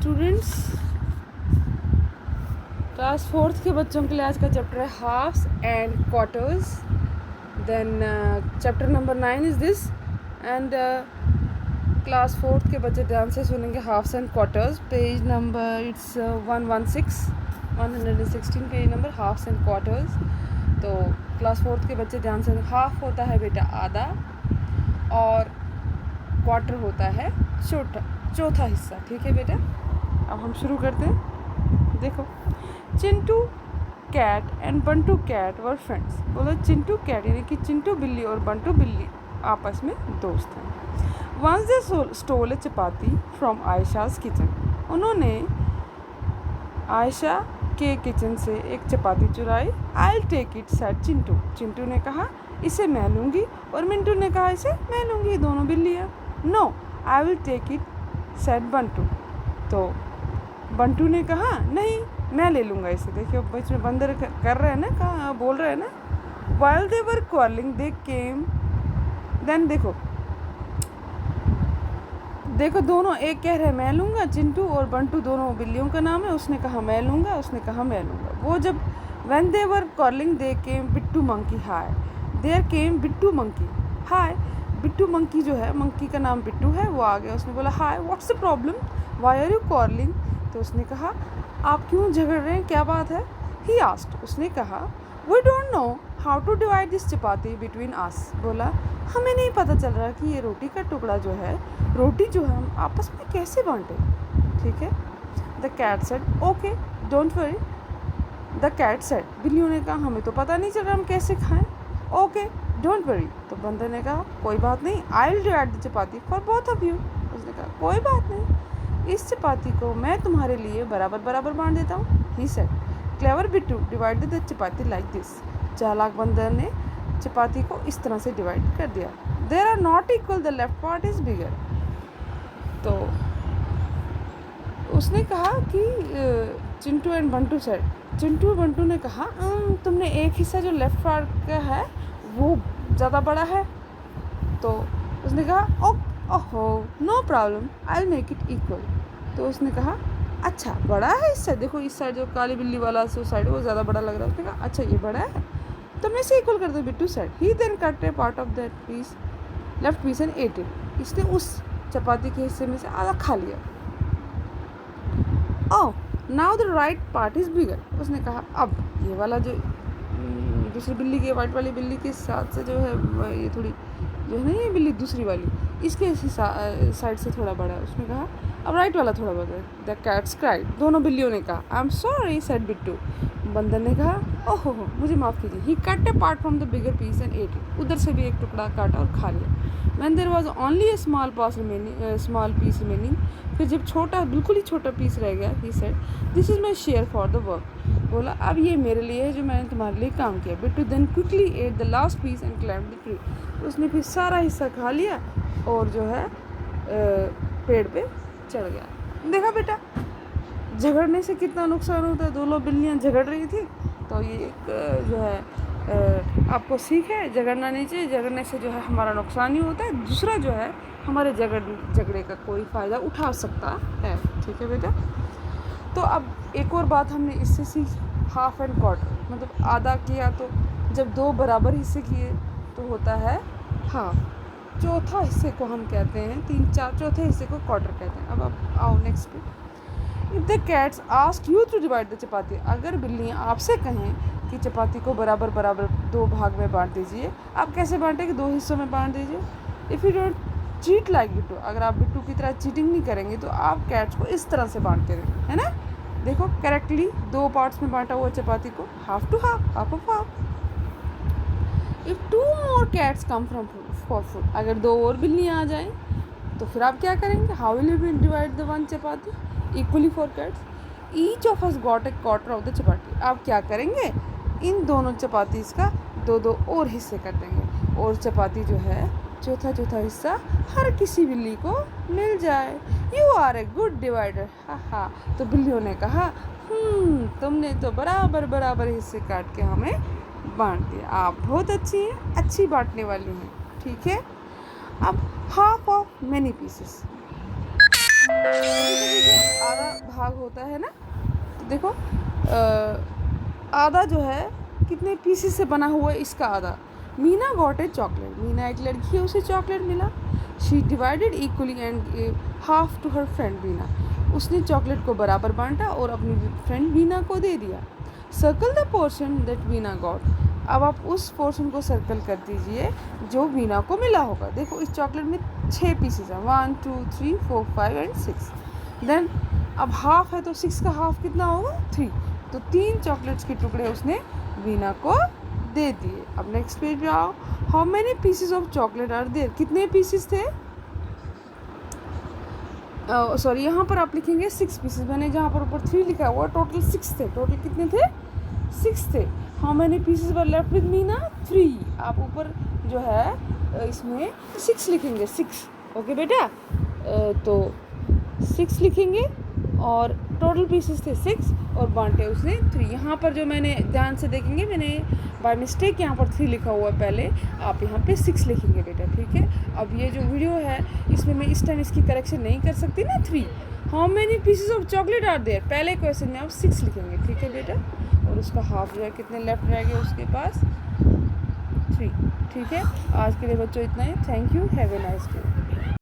Students, class 4th के बच्चों के लिए आज का चैप्टर है halves and quarters. Then chapter number 9 is this. And class 4th के बच्चे ध्यान से सुनेंगे. Halves and quarters, page number it's 116 page number, halves and quarters. तो क्लास 4th के बच्चे ध्यान से. हाफ होता है बेटा आधा, और क्वार्टर होता है चौथा हिस्सा. ठीक है बेटा, अब हम शुरू करते हैं. देखो, Chintu cat and Buntu cat were friends. बोलो चिंटू कैट यानी कि चिंटू बिल्ली और बंटू बिल्ली आपस में दोस्त हैं. Once they stole a chapati from Ayesha's kitchen. उन्होंने आयशा के किचन से एक चपाती चुराई. I will take it said Chintu. Chintu ने कहा इसे मैं लूँगी, और मिंटू ने कहा इसे मैं लूँगी. दोनों बिल्लियाँ. No I will take it said Buntu. तो बंटू ने कहा नहीं मैं ले लूँगा इसे. देखिए बीच में बंदर कर रहे हैं ना, कहाँ बोल रहे हैं ना. While they were quarrelling they came. Then देखो दोनों एक कह रहे हैं मैं लूँगा. चिंटू और बंटू दोनों बिल्लियों का नाम है. उसने कहा मैं लूँगा, उसने कहा मैं लूँगा. वो जब when they were quarrelling they came Bittu monkey hi. There came Bittu monkey hi. Bittu monkey जो है, मंकी का नाम बिट्टू है, वो आ गया. उसने बोला hi what's the problem, why are you quarrelling. तो उसने कहा आप क्यों झगड़ रहे हैं, क्या बात है. He asked. उसने कहा we don't know how to divide this chapati between us. बोला हमें नहीं पता चल रहा कि ये रोटी का टुकड़ा जो है, रोटी जो है हम आपस में कैसे बांटे. ठीक है. The cat said okay don't worry. The cat said. बिल्लियों ने कहा हमें तो पता नहीं चल रहा हम कैसे खाएं. Okay don't worry. तो बंदर ने कहा कोई बात नहीं, I will divide the chapati for both of you. उसने कहा कोई बात नहीं, इस चपाती को मैं तुम्हारे लिए बराबर बराबर बांट देता हूँ. He said. Clever Bittu divided the chapati like this. चालाक बंदर ने चपाती को इस तरह से डिवाइड कर दिया. They are not equal, the left part is bigger. तो उसने कहा कि चिंटू एंड बंटू सेड. चिंटू और बंटू ने कहा तुमने एक हिस्सा जो लेफ्ट पार्ट का है वो ज़्यादा बड़ा है. तो उसने कहा ओहो no problem I will make it equal. तो उसने कहा अच्छा बड़ा है इस साइड, देखो इस साइड जो काली बिल्ली वाला सो साइड वो ज़्यादा बड़ा लग रहा है. उसने कहा अच्छा ये बड़ा है तो मैं इसे इक्वल कर दूँ. Bittu said. He then cut a part of that piece left piece and ate it. इसने उस चपाती के हिस्से में से आधा खा लिया. ओह now the right part is bigger. उसने कहा अब ये वाला जो दूसरी बिल्ली के, वाइट वाली बिल्ली के साथ से जो है ये थोड़ी जो है ना ये बिल्ली दूसरी वाली, इसके साइड से थोड़ा बड़ा है. उसने कहा अब राइट वाला थोड़ा बड़ा है. The cats cried. दोनों बिल्लियों ने कहा I am sorry said Bittu. बंदर ने कहा ओहो मुझे माफ़ कीजिए. He cut a part from the bigger piece and ate it. उधर से भी एक टुकड़ा काटा और खा लिया. When there was only a small piece remaining. फिर जब छोटा बिल्कुल ही छोटा पीस रह गया, he said this is my share for the work. बोला अब ये मेरे लिए है जो मैंने तुम्हारे लिए काम किया. Bittu then quickly ate the last piece and climb the tree. उसने फिर सारा हिस्सा खा लिया और जो है पेड़ पे चढ़ गया. देखा बेटा झगड़ने से कितना नुकसान होता है. दोनों बिल्लियाँ झगड़ रही थी, तो ये एक जो है आपको सीख है, झगड़ना नहीं चाहिए. झगड़ने से जो है हमारा नुकसान ही होता है, दूसरा जो है हमारे झगड़े का कोई फ़ायदा उठा सकता है. ठीक है बेटा. तो अब एक और बात हमने इससे सीखी, हाफ एंड क्वार्टर. मतलब आधा किया तो जब दो बराबर हिस्से किए तो होता है हाफ. चौथा हिस्से को हम कहते हैं 3/4, चौथे हिस्से को क्वार्टर कहते हैं. अब आओ नेक्स्ट पे. If the cats ask you to divide the chapati. अगर बिल्लियाँ आपसे कहें कि चपाती को बराबर बराबर 2 भाग में बांट दीजिए, आप कैसे बांटेंगे, 2 हिस्सों में बांट दीजिए. If you don't cheat like Bittu. अगर आप बिट्टू की तरह चीटिंग नहीं करेंगे तो आप कैट्स को इस तरह से बांटते रहेंगे, है ना. देखो करेक्टली 2 पार्ट्स में बांटा हुआ चपाती को, half to half, half of half. If 2 more cats come from for food. अगर 2 और बिल्लियाँ आ जाएं तो फिर आप क्या करेंगे. How will you divide the 1 chapati equally for cats. Each of us got a quarter of the chapati. आप क्या करेंगे, इन दोनों चपातीस का 2-2 और हिस्से कर देंगे, और चपाती जो है चौथा हिस्सा हर किसी बिल्ली को मिल जाए. You are a good divider. हा. तो बिल्लियों ने कहा तुमने तो बराबर हिस्से काट के हमें बांट दिया. आप बहुत अच्छी हैं, अच्छी बांटने वाली हैं. ठीक है. अब हाफ ऑफ मैनी पीसेस. आधा होता है ना, तो देखो आधा जो है कितने पीसेस से बना हुआ है, इसका आधा। Meena got a chocolate, Meena एक लड़की है, उसे चॉकलेट मिला। She divided equally and give half to her friend Veena, उसने चॉकलेट को बराबर बांटा और अपनी फ्रेंड वीना को दे दिया। Circle the portion that Veena got, अब आप उस पोर्शन को सर्कल कर दीजिए जो वीना को मिला होगा। देखो इस चॉकलेट में 6 पीसेस हैं, 1 2 3 4 5 एंड 6। देन अब हाफ है तो 6 का हाफ कितना होगा, 3, तो 3 चॉकलेट्स के टुकड़े उसने वीना को दे दिए। अब नेक्स्ट पेज पे आओ। How many pieces of chocolate are there, कितने पीसेस थे, सॉरी यहाँ पर आप लिखेंगे 6 पीसेस, मैंने जहाँ पर ऊपर 3 लिखा हुआ टोटल 6 थे। टोटल कितने थे, 6 थे। How many pieces were left with Meena, 3। आप ऊपर जो है इसमें 6 लिखेंगे, 6। ओके बेटा, तो 6 लिखेंगे और टोटल पीसेस थे 6 और बांटे उसने 3। यहाँ पर जो मैंने ध्यान से देखेंगे, मैंने बाय मिस्टेक यहाँ पर 3 लिखा हुआ है पहले, आप यहाँ पे 6 लिखेंगे बेटा, ठीक है। अब ये जो वीडियो है इसमें मैं इस टाइम इसकी करेक्शन नहीं कर सकती ना। 3 how many pieces of chocolate are there, पहले क्वेश्चन में आप 6 लिखेंगे, ठीक है बेटा। और उसका हाफ जो है कितने लेफ्ट रह गए उसके पास, 3, ठीक है। आज के लिए बच्चों इतना ही। Thank you, have a nice day.